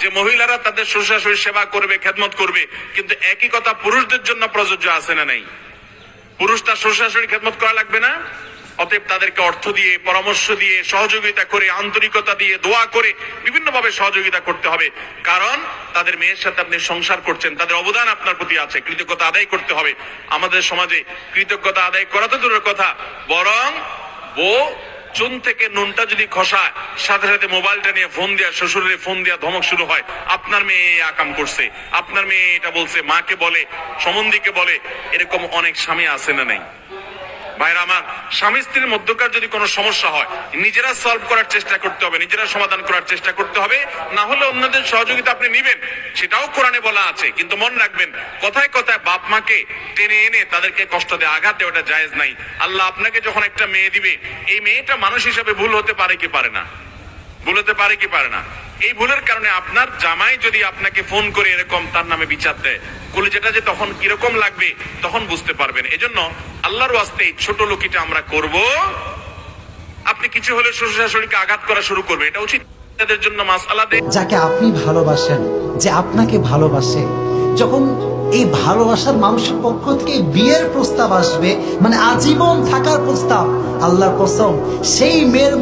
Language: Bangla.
যে মহিলারা তাদের শ্বশুর শাশুড়ির সেবা করবে, খেদমত করবে, কিন্তু একই কথা পুরুষদের জন্য প্রযোজ্য আছে না নাই? পুরুষ তার শ্বশুর শাশুড়ির খেদমত করা লাগবে না? অতএব তাদেরকে অর্থ দিয়ে, পরামর্শ দিয়ে, সহযোগিতা করে, আন্তরিকতা দিয়ে, দোয়া করে বিভিন্ন ভাবে সহযোগিতা করতে হবে। কারণ তাদের মেয়ের সাথে আপনি সংসার করছেন, তাদের অবদান আপনার প্রতি আছে, কৃতজ্ঞতা আদায় করতে হবে। আমাদের সমাজে কৃতজ্ঞতা আদায় করা তো দূরের কথা, বরং বউ চুন থেকে নুনটা যদি খসায়, সাথে সাথে মোবাইলটা নিয়ে ফোন দেয়া, শ্বশুরের ফোন দেয়া, ধমক শুরু হয়, আপনার মেয়ে আকাম করছে, আপনার মেয়ে এটা বলছে, মাকে বলে, সম্বন্ধীকে বলে। এরকম অনেক স্বামী আছে না নাই? ভাইরা আমার, স্বামী স্ত্রীর মধ্যকার যদি কোনো সমস্যা হয়, নিজেরা সলভ করার চেষ্টা করতে হবে, নিজেরা সমাধান করার চেষ্টা করতে হবে। না হলে অন্যদের সহযোগিতা আপনি নিবেন, সেটাও কোরআনে বলা আছে। কিন্তু মনে রাখবেন, কথায় কথায় বাপ মাকে টেনে এনে তাদেরকে কষ্ট দিয়ে আঘাত দেওয়াটা জায়েজ নাই। আল্লাহ আপনাকে যখন একটা মেয়ে দিবে, এই মেয়েটা মানুষ হিসাবে ভুল হতে পারে কি পারে না? ভুল হতে পারে কি পারে না? এই ভুলের কারণে আপনার জামাই যদি আপনাকে ফোন করে এরকম তার নামে বিচার দেয়, কলিজাটা যে তখন কিরকম লাগবে তখন বুঝতে পারবেন। এজন্য আল্লাহর ওয়াস্তে এই ছোট লোকিটা আমরা করব। আপনি কিছু হলে শ্বশুর শাশুড়িকে আঘাত করা শুরু করবে, এটা উচিত তাদের জন্য মাসআলা দেয়। যাকে আপনি ভালোবাসেন, যে আপনাকে ভালোবাসে, যখন এই ভালোবাসার মানুষের পক্ষ থেকে বিয়ের প্রস্তাব আসবে, মানে আজীবন থাকার প্রস্তাব, আল্লাহর কসম সেই মেয়ের